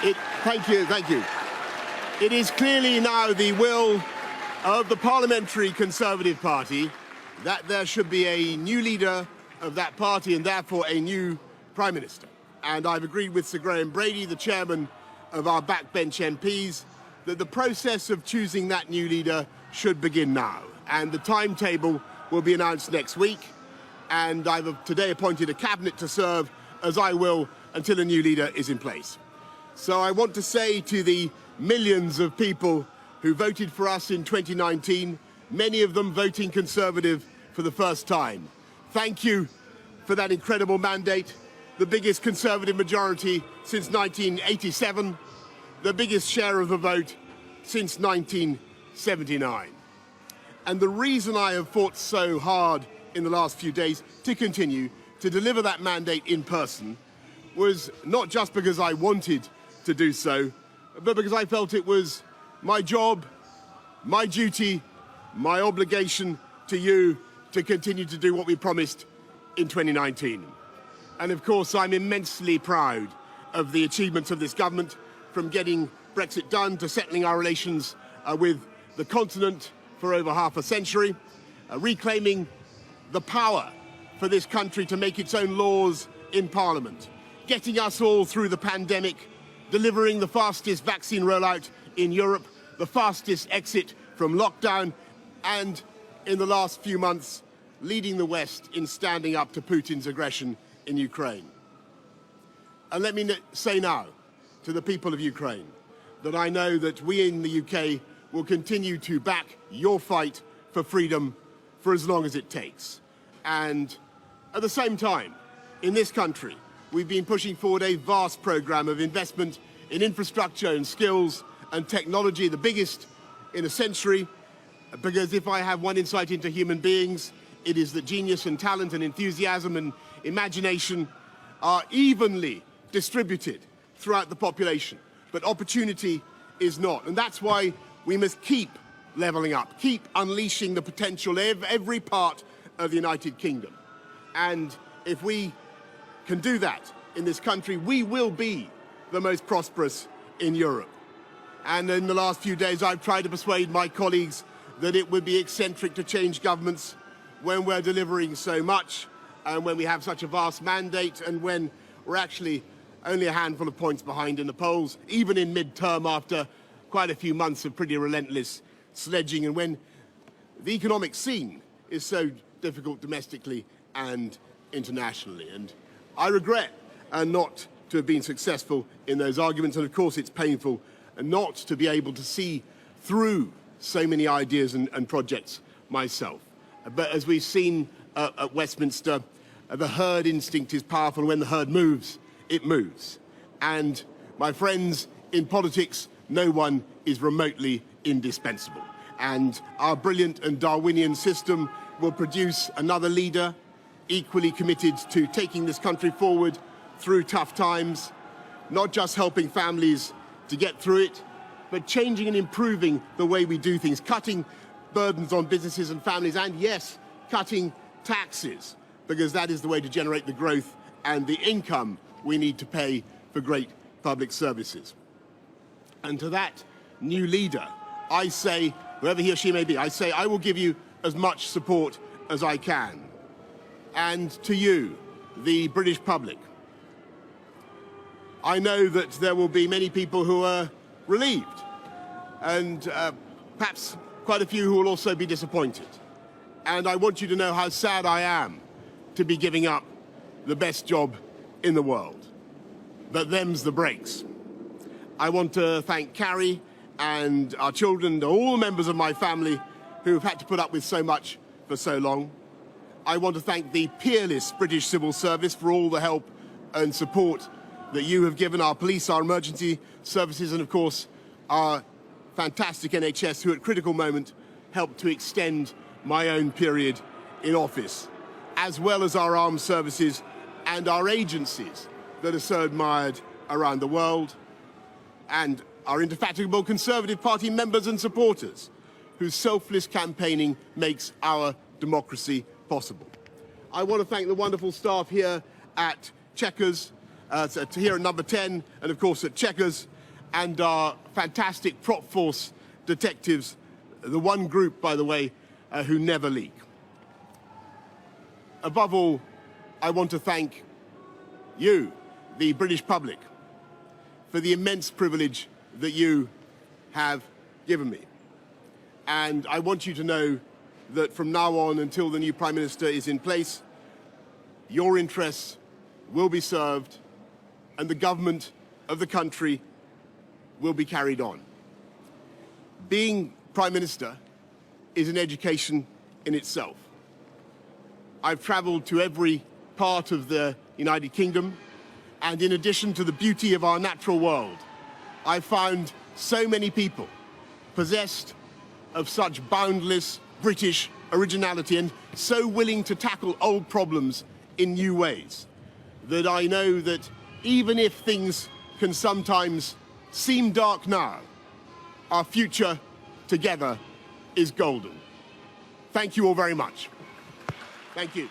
Thank you. It is clearly now the will of the Parliamentary Conservative Party that there should be a new leader of that party and therefore a new Prime Minister. And I've agreed with Sir Graham Brady, the chairman of our backbench MPs, that the process of choosing that new leader should begin now. And the timetable will be announced next week. And I've today appointed a cabinet to serve, as I will, until a new leader is in place. So I want to say to the millions of people who voted for us in 2019, many of them voting Conservative for the first time, thank you for that incredible mandate, the biggest Conservative majority since 1987, the biggest share of the vote since 1979. And the reason I have fought so hard in the last few days to continue to deliver that mandate in person was not just because I wanted to do so, but because I felt it was my job, my duty, my obligation to you to continue to do what we promised in 2019. And of course, I'm immensely proud of the achievements of this government, from getting Brexit done to settling our relations with the continent for over half a century, reclaiming the power for this country to make its own laws in Parliament, getting us all through the pandemic, delivering the fastest vaccine rollout in Europe, the fastest exit from lockdown, and in the last few months, leading the West in standing up to Putin's aggression in Ukraine. And let me say now to the people of Ukraine that I know that we in the UK will continue to back your fight for freedom for as long as it takes. And at the same time, in this country, we've been pushing forward a vast programme of investment in infrastructure and skills and technology, the biggest in a century, because if I have one insight into human beings, it is that genius and talent and enthusiasm and imagination are evenly distributed throughout the population, but opportunity is not. And that's why we must keep levelling up, keep unleashing the potential of every part of the United Kingdom. And if we can do that in this country, we will be the most prosperous in Europe. And in the last few days, I've tried to persuade my colleagues that it would be eccentric to change governments when we're delivering so much and when we have such a vast mandate and when we're actually only a handful of points behind in the polls, even in mid-term after quite a few months of pretty relentless sledging, and when the economic scene is so difficult domestically and internationally. And I regret not to have been successful in those arguments, and of course it's painful not to be able to see through so many ideas and projects myself. But as we've seen at Westminster, the herd instinct is powerful, and when the herd moves, it moves. And my friends, in politics, no one is remotely indispensable. And our brilliant and Darwinian system will produce another leader equally committed to taking this country forward through tough times, not just helping families to get through it, but changing and improving the way we do things, cutting burdens on businesses and families, and yes, cutting taxes, because that is the way to generate the growth and the income we need to pay for great public services. And to that new leader, I say, whoever he or she may be, I say I will give you as much support as I can. And to you, the British public, I know that there will be many people who are relieved, and perhaps quite a few who will also be disappointed. And I want you to know how sad I am to be giving up the best job in the world. But them's the breaks. I want to thank Carrie and our children and all the members of my family who have had to put up with so much for so long. I want to thank the peerless British Civil Service for all the help and support that you have given our police, our emergency services, and of course our fantastic NHS, who at critical moment helped to extend my own period in office, as well as our armed services and our agencies that are so admired around the world, and our indefatigable Conservative Party members and supporters, whose selfless campaigning makes our democracy possible. I want to thank the wonderful staff here at Chequers, here at Number 10, and of course at Chequers, and our fantastic prop force detectives, the one group, by the way, who never leak. Above all, I want to thank you, the British public, for the immense privilege that you have given me. And I want you to know that from now on until the new Prime Minister is in place, your interests will be served and the government of the country will be carried on. Being Prime Minister is an education in itself. I've travelled to every part of the United Kingdom, and in addition to the beauty of our natural world, I've found so many people possessed of such boundless British originality and so willing to tackle old problems in new ways that I know that even if things can sometimes seem dark now, our future together is golden. Thank you all very much. Thank you.